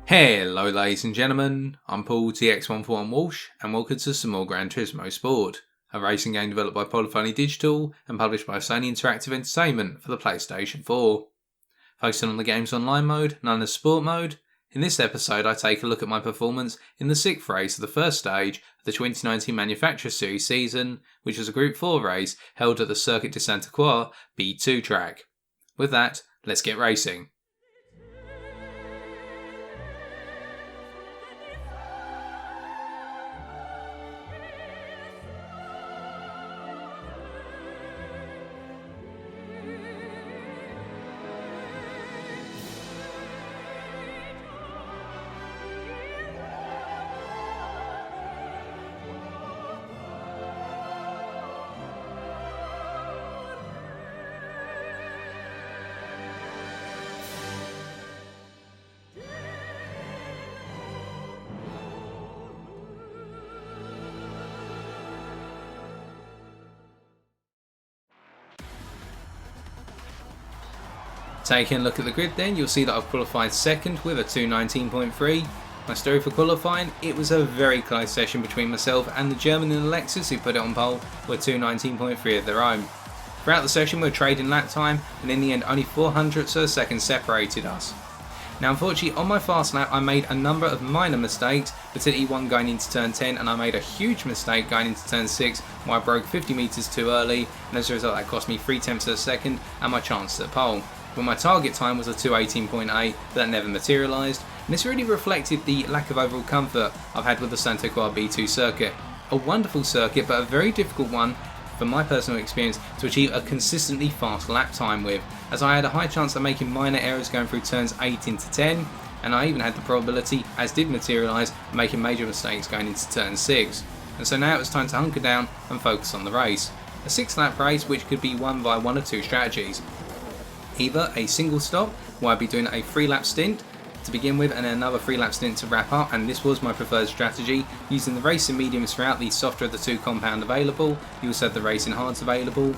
Hello ladies and gentlemen, I'm Paul TX141 Walsh and welcome to some more Gran Turismo Sport, a racing game developed by Polyphony Digital and published by Sony Interactive Entertainment for the PlayStation 4. Focusing on the game's online mode, known as Sport Mode, in this episode I take a look at my performance in the 6th race of the first stage of the 2019 Manufacturer Series season, which was a Group 4 race held at the Circuit de Sainte-Croix B2 track. With that, let's get racing. Taking a look at the grid then, you'll see that I've qualified second with a 2:19.3. My story for qualifying, it was a very close session between myself and the German in the Lexus who put it on pole with 2:19.3 of their own. Throughout the session we were trading lap time and in the end only 0.04 of a second separated us. Now unfortunately on my fast lap I made a number of minor mistakes, particularly one going into turn 10, and I made a huge mistake going into turn 6 where I broke 50 metres too early, and as a result that cost me 0.3 of a second and my chance at pole. Well, my target time was a 2:18.8, but that never materialised, and this really reflected the lack of overall comfort I've had with the Sainte-Croix B2 circuit. A wonderful circuit, but a very difficult one from my personal experience to achieve a consistently fast lap time with, as I had a high chance of making minor errors going through turns 8 into 10, and I even had the probability, as did materialise, of making major mistakes going into turn 6. And so now it was time to hunker down and focus on the race. A 6-lap race which could be won by one of two strategies. Either a single stop, where I'd be doing a 3-lap stint to begin with and then another 3-lap stint to wrap up, and this was my preferred strategy, using the racing mediums throughout, the softer of the two compound available. You also had the racing hards available.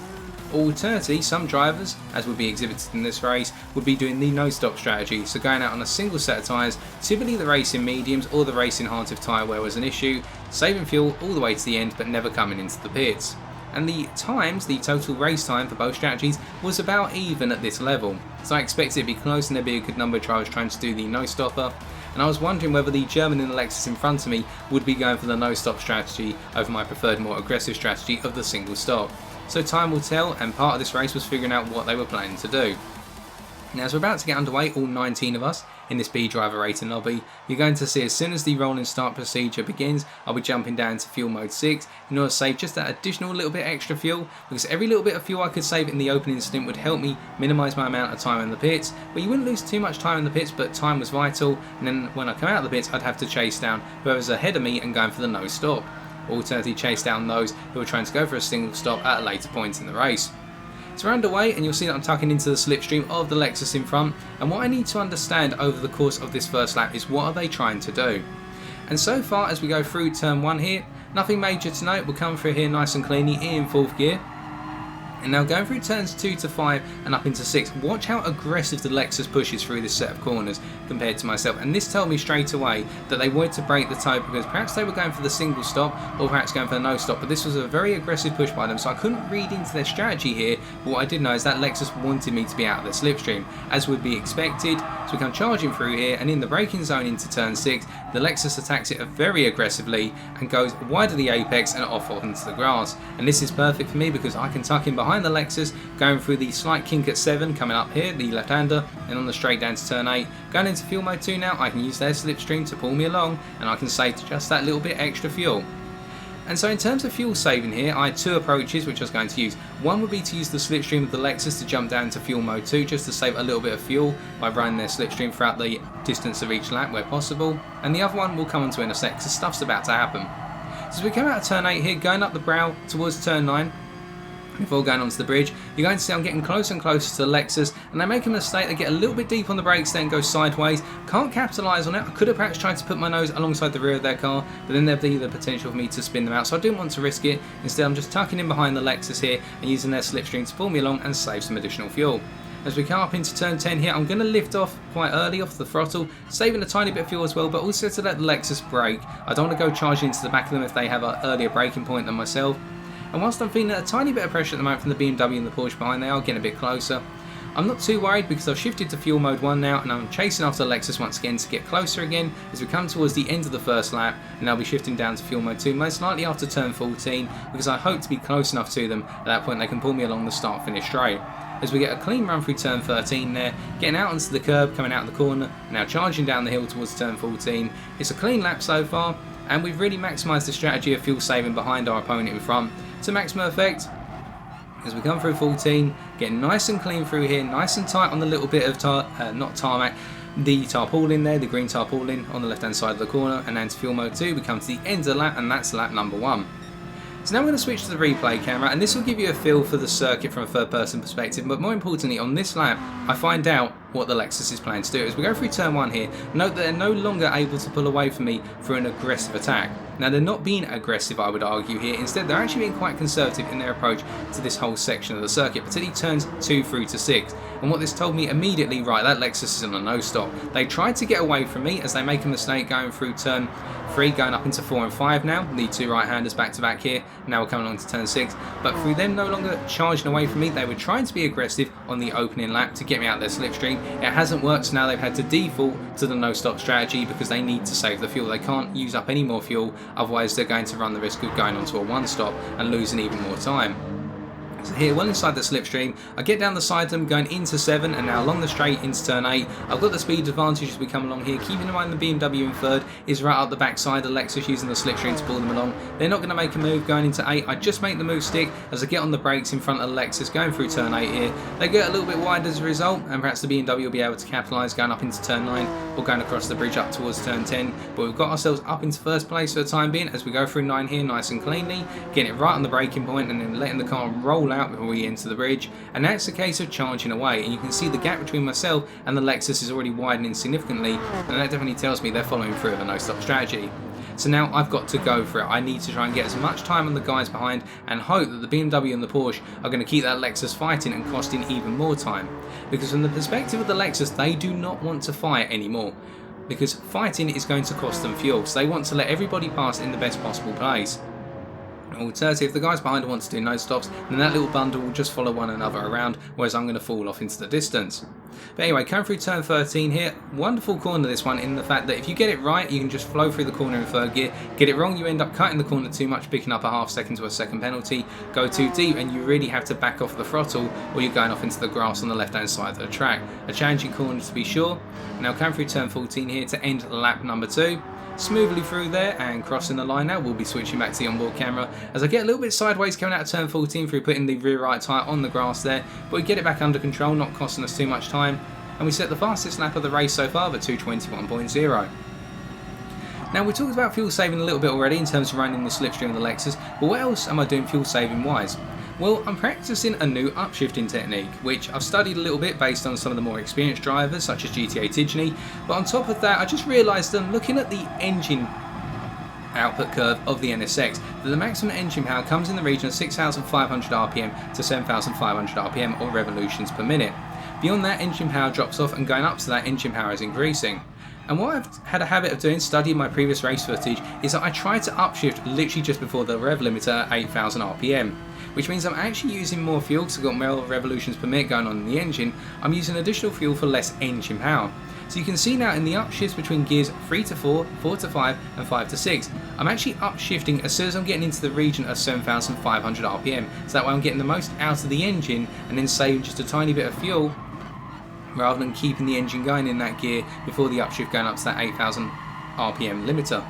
Alternatively, some drivers, as would be exhibited in this race, would be doing the no-stop strategy, so going out on a single set of tyres, typically the racing mediums or the racing hards if tyre wear was an issue, saving fuel all the way to the end but never coming into the pits. And the times, the total race time for both strategies, was about even at this level. So I expected it to be close and there'd be a good number of drivers trying to do the no-stopper. And I was wondering whether the German in the Lexus in front of me would be going for the no-stop strategy over my preferred more aggressive strategy of the single stop. So time will tell, and part of this race was figuring out what they were planning to do. Now as we're about to get underway, all 19 of us, in this B driver rating lobby, you're going to see as soon as the rolling start procedure begins, I'll be jumping down to fuel mode 6 in order to save just that additional little bit extra fuel, because every little bit of fuel I could save in the opening stint would help me minimise my amount of time in the pits, but you wouldn't lose too much time in the pits, but time was vital, and then when I come out of the pits I'd have to chase down whoever's ahead of me and going for the no stop. Alternatively chase down those who are trying to go for a single stop at a later point in the race. So we're underway and you'll see that I'm tucking into the slipstream of the Lexus in front, and what I need to understand over the course of this first lap is what are they trying to do. And so far as we go through turn 1 here, nothing major to note. We'll come through here nice and cleanly in 4th gear. And now going through turns 2 to 5 and up into 6, watch how aggressive the Lexus pushes through this set of corners compared to myself, and this told me straight away that they wanted to break the toe because perhaps they were going for the single stop or perhaps going for the no stop, but this was a very aggressive push by them, so I couldn't read into their strategy here, but what I did know is that Lexus wanted me to be out of their slipstream, as would be expected. So we come charging through here, and in the braking zone into turn 6, the Lexus attacks it very aggressively and goes wide of the apex and off onto the grass, and this is perfect for me because I can tuck in behind the Lexus, going through the slight kink at 7, coming up here, the left-hander, and on the straight down to turn 8. Going into fuel mode 2 now, I can use their slipstream to pull me along, and I can save just that little bit extra fuel. And so in terms of fuel saving here, I had two approaches which I was going to use. One would be to use the slipstream of the Lexus to jump down to fuel mode 2 just to save a little bit of fuel by running their slipstream throughout the distance of each lap where possible. And the other one will come onto in a sec because stuff's about to happen. So as we come out of turn 8 here, going up the brow towards turn 9, before going onto the bridge, you're going to see I'm getting closer and closer to the Lexus, and they make a mistake. They get a little bit deep on the brakes, then go sideways. Can't capitalise on it. I could have perhaps tried to put my nose alongside the rear of their car, but then there'd be the potential for me to spin them out, so I didn't want to risk it. Instead, I'm just tucking in behind the Lexus here and using their slipstream to pull me along and save some additional fuel. As we come up into turn 10 here, I'm going to lift off quite early off the throttle, saving a tiny bit of fuel as well, but also to let the Lexus brake. I don't want to go charging into the back of them if they have an earlier braking point than myself. And whilst I'm feeling a tiny bit of pressure at the moment from the BMW and the Porsche behind, they are getting a bit closer. I'm not too worried because I've shifted to fuel mode 1 now, and I'm chasing after the Lexus once again to get closer again as we come towards the end of the first lap, and I'll be shifting down to fuel mode 2 most likely after turn 14 because I hope to be close enough to them at that point they can pull me along the start finish straight. As we get a clean run through turn 13 there, getting out onto the curb, coming out of the corner, now charging down the hill towards turn 14. It's a clean lap so far, and we've really maximised the strategy of fuel saving behind our opponent in front to maximum effect. As we come through 14, getting nice and clean through here, nice and tight on the little bit of not tarmac, the tarpaulin there, the green tarpaulin on the left hand side of the corner, and then to fuel mode 2 we come to the end of the lap, and that's lap number 1. So now I'm going to switch to the replay camera, and this will give you a feel for the circuit from a third person perspective, but more importantly on this lap I find out what the Lexus is planning to do. As we go through turn 1 here, note that they're no longer able to pull away from me for an aggressive attack. Now they're not being aggressive, I would argue here, instead they're actually being quite conservative in their approach to this whole section of the circuit, particularly turns 2 through to 6. And what this told me immediately, right, that Lexus is on a no stop. They tried to get away from me as they make a mistake going through turn 3, going up into 4 and 5 now, the two right-handers back to back here, now we're coming on to turn 6, but through them no longer charging away from me, they were trying to be aggressive on the opening lap to get me out of their slipstream. It hasn't worked, so now they've had to default to the no-stop strategy because they need to save the fuel. They can't use up any more fuel, otherwise they're going to run the risk of going onto a one-stop and losing even more time. So here, well inside the slipstream, I get down the side of them going into 7 and now along the straight into turn 8. I've got the speed advantage as we come along here, keeping in mind the BMW in third is right up the backside of Lexus using the slipstream to pull them along. They're not going to make a move going into 8, I just make the move stick as I get on the brakes in front of Lexus going through turn 8 here. They get a little bit wide as a result, and perhaps the BMW will be able to capitalise going up into turn 9 or going across the bridge up towards turn 10, but we've got ourselves up into first place for the time being as we go through 9 here nice and cleanly, getting it right on the braking point and then letting the car roll out before we enter the bridge. And now it's a case of charging away, and you can see the gap between myself and the Lexus is already widening significantly, and that definitely tells me they're following through with a no-stop strategy. So now I've got to go for it. I need to try and get as much time on the guys behind and hope that the BMW and the Porsche are going to keep that Lexus fighting and costing even more time. Because from the perspective of the Lexus, they do not want to fight anymore, because fighting is going to cost them fuel, so they want to let everybody pass in the best possible place. Alternatively, if the guys behind want to do no stops, then that little bundle will just follow one another around, whereas I'm going to fall off into the distance. But anyway, coming through turn 13 here, wonderful corner this one in the fact that if you get it right, you can just flow through the corner in third gear. Get it wrong, you end up cutting the corner too much, picking up a half second to a second penalty. Go too deep and you really have to back off the throttle, or you're going off into the grass on the left hand side of the track. A challenging corner to be sure. Now coming through turn 14 here to end lap number 2. Smoothly through there and crossing the line now. We'll be switching back to the onboard camera as I get a little bit sideways coming out of turn 14 through putting the rear right tyre on the grass there, but we get it back under control, not costing us too much time, and we set the fastest lap of the race so far at 2:21.0. Now we talked about fuel saving a little bit already in terms of running the slipstream of the Lexus, but what else am I doing fuel saving wise? Well, I'm practicing a new upshifting technique, which I've studied a little bit based on some of the more experienced drivers, such as GTA Tidgeny, but on top of that, I just realised that looking at the engine output curve of the NSX, that the maximum engine power comes in the region of 6,500 RPM to 7,500 RPM or revolutions per minute. Beyond that, engine power drops off, and going up to that, engine power is increasing. And what I've had a habit of doing, studying my previous race footage, is that I try to upshift literally just before the rev limiter at 8,000 RPM. Which means I'm actually using more fuel because I've got more revolutions per minute going on in the engine. I'm using additional fuel for less engine power. So you can see now in the upshifts between gears 3 to 4, 4 to 5 and 5 to 6, I'm actually upshifting as soon as I'm getting into the region of 7,500 RPM. So that way I'm getting the most out of the engine and then saving just a tiny bit of fuel rather than keeping the engine going in that gear before the upshift going up to that 8,000 RPM limiter.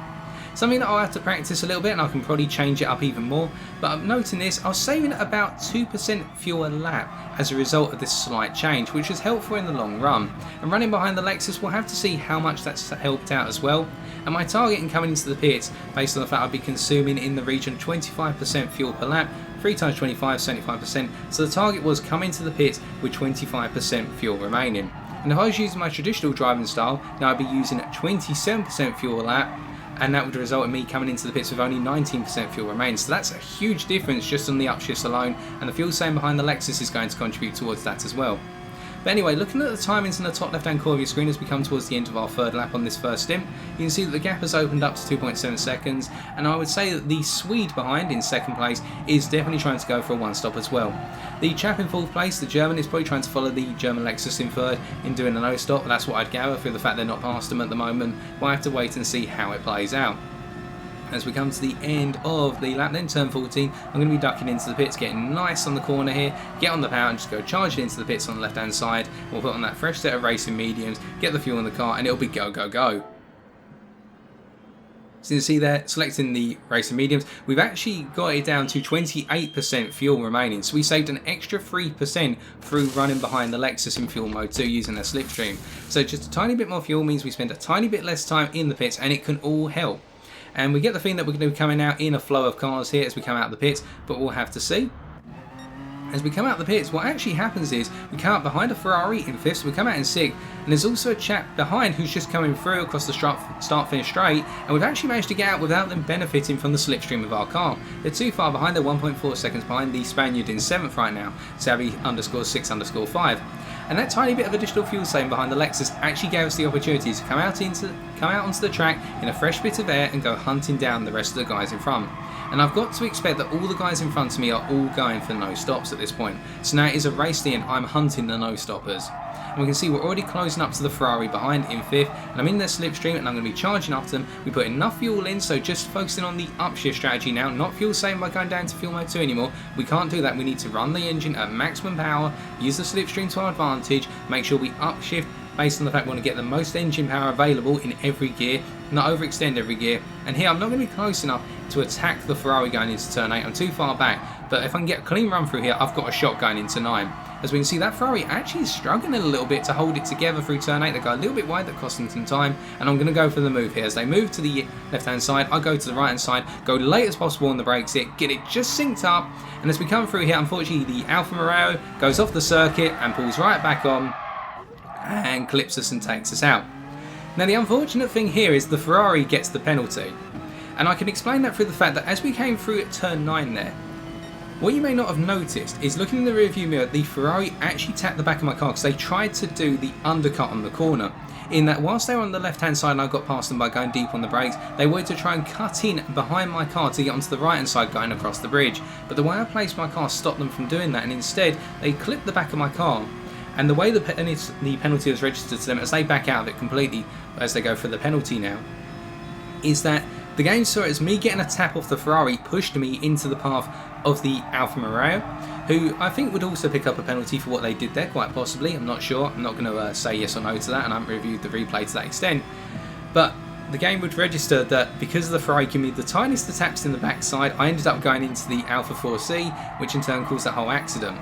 Something that I'll have to practice a little bit, and I can probably change it up even more, but I'm noting this, I was saving about 2% fuel a lap as a result of this slight change, which is helpful in the long run. And running behind the Lexus, we'll have to see how much that's helped out as well. And my target in coming into the pits, based on the fact I'll be consuming in the region of 25% fuel per lap, 3 times 25, 75%, so the target was coming to the pits with 25% fuel remaining. And if I was using my traditional driving style, now I'd be using 27% fuel a lap, and that would result in me coming into the pits with only 19% fuel remaining. So that's a huge difference just on the upshifts alone, and the fuel saving behind the Lexus is going to contribute towards that as well. But But anyway, looking at the timings in the top left hand corner of your screen as we come towards the end of our third lap on this first stint, you can see that the gap has opened up to 2.7 seconds, and I would say that the Swede behind in second place is definitely trying to go for a one stop as well. The chap in fourth place, the German, is probably trying to follow the German Lexus in third in doing a no stop. That's what I'd gather through the fact they're not past them at the moment. We'll have to wait and see how it plays out. As we come to the end of the lap, then turn 14, I'm going to be ducking into the pits, getting nice on the corner here, get on the power and just go charging into the pits on the left hand side. We'll put on that fresh set of racing mediums, get the fuel in the car, and it'll be go, go, go. So you can see there, selecting the racing mediums, we've actually got it down to 28% fuel remaining. So we saved an extra 3% through running behind the Lexus in fuel mode 2 using their slipstream. So just a tiny bit more fuel means we spend a tiny bit less time in the pits, and it can all help. And we get the feeling that we're going to be coming out in a flow of cars here as we come out of the pits, but we'll have to see. As we come out of the pits, what actually happens is we come out behind a Ferrari in 5th, so we come out in 6th, and there's also a chap behind who's just coming through across the start-finish straight, and we've actually managed to get out without them benefiting from the slipstream of our car. They're too far behind, they're 1.4 seconds behind the Spaniard in 7th right now, Sabi_6_5. And that tiny bit of additional fuel saving behind the Lexus actually gave us the opportunity to come out onto the track in a fresh bit of air and go hunting down the rest of the guys in front. And I've got to expect that all the guys in front of me are all going for no stops at this point. So now it is a race to the end, I'm hunting the no stoppers. And we can see we're already closing up to the Ferrari behind in 5th, and I'm in their slipstream and I'm going to be charging after them. We put enough fuel in, so just focusing on the upshift strategy now, not fuel saving by going down to fuel mode 2 anymore. We can't do that, we need to run the engine at maximum power, use the slipstream to our advantage, make sure we upshift based on the fact we want to get the most engine power available in every gear, not overextend every gear. And here I'm not going to be close enough to attack the Ferrari going into turn 8, I'm too far back, but if I can get a clean run through here, I've got a shot going into 9. As we can see, that Ferrari actually is struggling a little bit to hold it together through turn 8. They go a little bit wide, that costs them some time, and I'm going to go for the move here. As they move to the left hand side, I go to the right hand side, go late as possible on the brakes here, get it just synced up, and as we come through here, unfortunately the Alfa Romeo goes off the circuit and pulls right back on and clips us and takes us out. Now the unfortunate thing here is the Ferrari gets the penalty, and I can explain that through the fact that as we came through at turn 9 there, what you may not have noticed is looking in the rearview mirror, the Ferrari actually tapped the back of my car because they tried to do the undercut on the corner. In that whilst they were on the left hand side and I got past them by going deep on the brakes, they wanted to try and cut in behind my car to get onto the right hand side going across the bridge. But the way I placed my car stopped them from doing that, and instead they clipped the back of my car. And the way the penalty was registered to them as they back out of it completely as they go for the penalty now, is that the game saw it as me getting a tap off the Ferrari pushed me into the path of the Alfa Romeo, who I think would also pick up a penalty for what they did there, quite possibly. I'm not sure. I'm not going to say yes or no to that, and I haven't reviewed the replay to that extent. But the game would register that because of the Ferrari giving me the tiniest of taps in the backside, I ended up going into the Alfa 4C, which in turn caused that whole accident.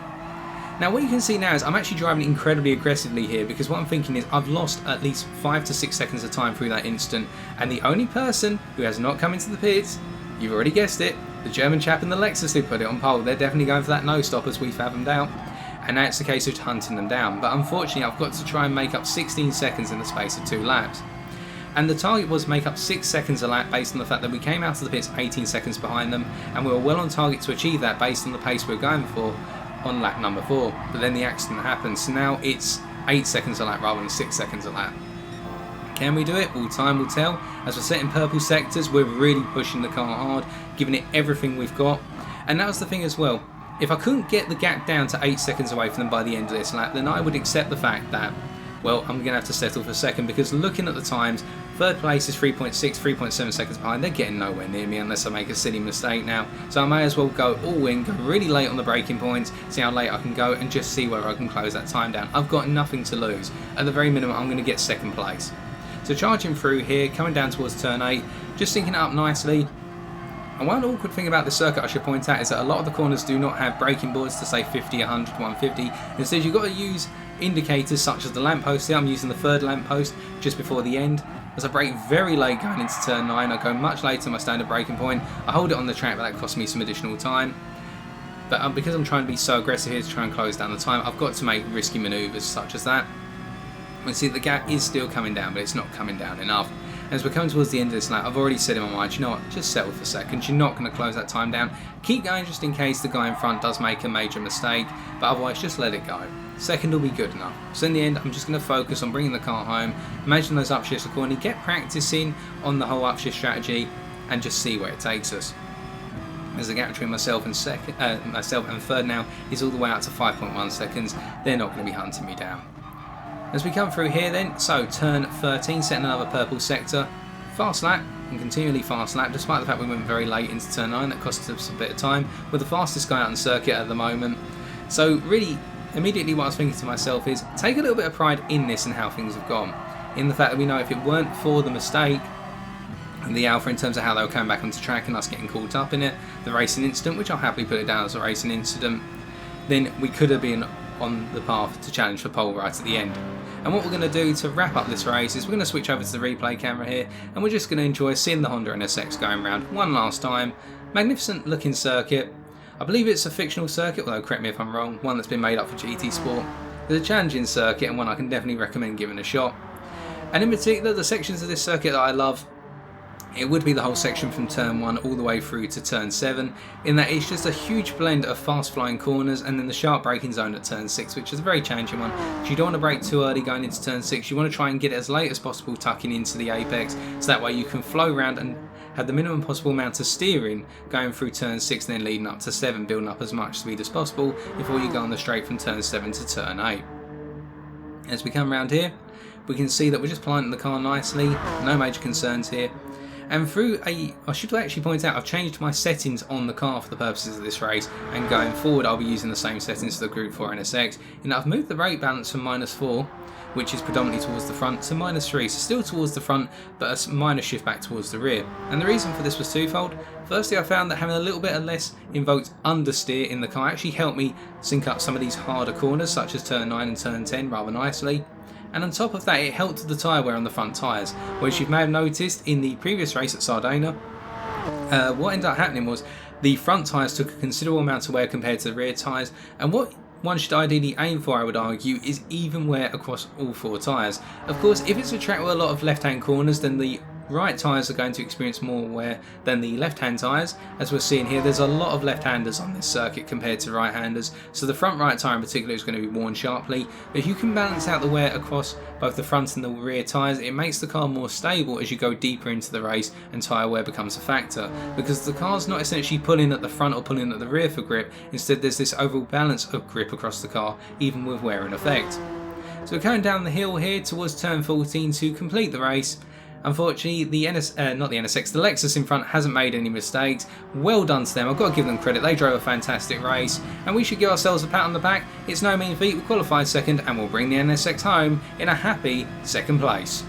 Now what you can see now is I'm actually driving incredibly aggressively here, because what I'm thinking is I've lost at least 5 to 6 seconds of time through that instant, and the only person who has not come into the pits, you've already guessed it, the German chap in the Lexus who put it on pole. They're definitely going for that no stop as we fathomed out, and now it's a case of hunting them down. But unfortunately I've got to try and make up 16 seconds in the space of 2 laps. And the target was make up 6 seconds a lap based on the fact that we came out of the pits 18 seconds behind them, and we were well on target to achieve that based on the pace we were going for on lap number 4, but then the accident happened, so now it's 8 seconds a lap rather than 6 seconds a lap. Can we do it? Well, time will tell. As we're setting purple sectors, we're really pushing the car hard, giving it everything we've got. And that was the thing as well, if I couldn't get the gap down to 8 seconds away from them by the end of this lap, then I would accept the fact that, well, I'm going to have to settle for second, because looking at the times, third place is 3.7 seconds behind. They're getting nowhere near me unless I make a silly mistake now. So I may as well go all in, go really late on the braking points, see how late I can go, and just see where I can close that time down. I've got nothing to lose. At the very minimum, I'm going to get second place. So charging through here, coming down towards turn 8, just syncing it up nicely. And one awkward thing about the circuit I should point out is that a lot of the corners do not have braking boards to say 50, 100, 150. Instead, you've got to use indicators such as the lamppost here. I'm using the third lamppost just before the end. As I brake very late going into turn 9, I go much later than my standard braking point. I hold it on the track, but that cost me some additional time. But because I'm trying to be so aggressive here to try and close down the time, I've got to make risky manoeuvres such as that. We see the gap is still coming down, but it's not coming down enough. As we're coming towards the end of this lap, I've already said in my mind, you know what, just settle for seconds. You're not going to close that time down. Keep going just in case the guy in front does make a major mistake, but otherwise just let it go. Second will be good enough. So in the end, I'm just going to focus on bringing the car home, imagine those upshifts accordingly, get practicing on the whole upshift strategy, and just see where it takes us. As the gap between myself and third now is all the way out to 5.1 seconds, they're not going to be hunting me down. As we come through here then, so turn 13, setting another purple sector, fast lap, and continually fast lap, despite the fact we went very late into turn 9, that cost us a bit of time. We're the fastest guy out on the circuit at the moment, so really, immediately what I was thinking to myself is, take a little bit of pride in this and how things have gone, in the fact that we know if it weren't for the mistake, the Alpha in terms of how they were coming back onto track and us getting caught up in it, the racing incident, which I'll happily put it down as a racing incident, then we could have been on the path to challenge for pole right at the end. And what we're going to do to wrap up this race is we're going to switch over to the replay camera here, and we're just going to enjoy seeing the Honda NSX going around one last time. Magnificent looking circuit. I believe it's a fictional circuit, although correct me if I'm wrong, one that's been made up for GT Sport. It's a challenging circuit and one I can definitely recommend giving a shot. And in particular, the sections of this circuit that I love, it would be the whole section from turn 1 all the way through to turn 7, in that it's just a huge blend of fast flying corners and then the sharp braking zone at turn 6, which is a very challenging one. So you don't want to brake too early going into turn 6, you want to try and get it as late as possible tucking into the apex, so that way you can flow around and have the minimum possible amount of steering going through turn 6 and then leading up to 7, building up as much speed as possible before you go on the straight from turn 7 to turn 8. As we come around here, we can see that we're just planting the car nicely, no major concerns here. And I should actually point out, I've changed my settings on the car for the purposes of this race, and going forward I'll be using the same settings for the Group 4 NSX, and I've moved the brake balance from -4, which is predominantly towards the front, to -3, so still towards the front, but a minor shift back towards the rear. And the reason for this was twofold. Firstly, I found that having a little bit of less invoked understeer in the car actually helped me sync up some of these harder corners, such as turn 9 and turn 10, rather nicely. And on top of that, it helped with the tyre wear on the front tyres, which you may have noticed in the previous race at Sardinia. What ended up happening was the front tyres took a considerable amount of wear compared to the rear tyres, and what one should ideally aim for, I would argue, is even wear across all 4 tyres. Of course, if it's a track with a lot of left-hand corners, then the right tyres are going to experience more wear than the left-hand tyres. As we're seeing here, there's a lot of left-handers on this circuit compared to right-handers, so the front right tyre in particular is going to be worn sharply. But if you can balance out the wear across both the front and the rear tyres, it makes the car more stable as you go deeper into the race and tyre wear becomes a factor, because the car's not essentially pulling at the front or pulling at the rear for grip. Instead, there's this overall balance of grip across the car, even with wear in effect. So we're going down the hill here towards turn 14 to complete the race. Unfortunately, the Lexus in front hasn't made any mistakes. Well done to them, I've got to give them credit, they drove a fantastic race, and we should give ourselves a pat on the back. It's no mean feat, we qualified second, and we'll bring the NSX home in a happy second place.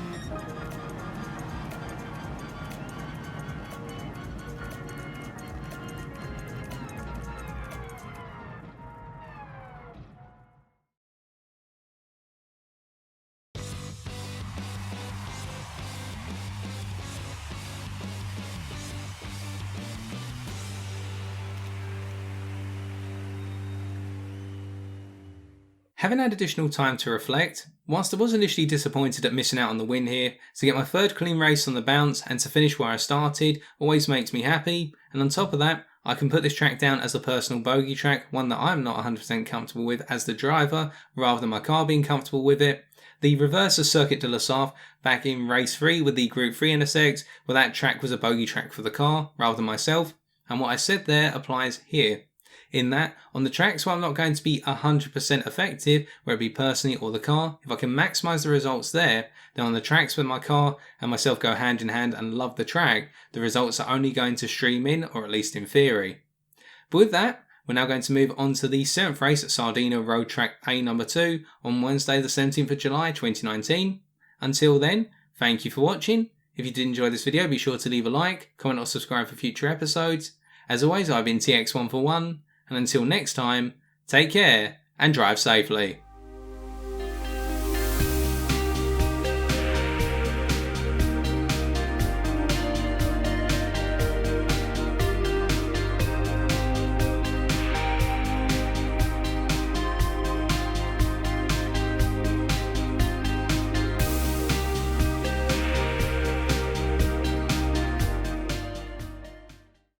Having had additional time to reflect, whilst I was initially disappointed at missing out on the win here, to get my third clean race on the bounce and to finish where I started always makes me happy, and on top of that, I can put this track down as a personal bogey track, one that I'm not 100% comfortable with as the driver, rather than my car being comfortable with it. The reverse of Circuit de Sainte-Croix back in race 3 with the Group 3 NSX, where that track was a bogey track for the car rather than myself, and what I said there applies here. In that, on the tracks where I'm not going to be 100% effective, whether it be personally or the car, if I can maximise the results there, then on the tracks where my car and myself go hand in hand and love the track, the results are only going to stream in, or at least in theory. But with that, we're now going to move on to the 7th race at Sardinia Road Track A number 2 on Wednesday the 17th of July 2019. Until then, thank you for watching. If you did enjoy this video, be sure to leave a like, comment or subscribe for future episodes. As always, I've been TX141. And until next time, take care and drive safely.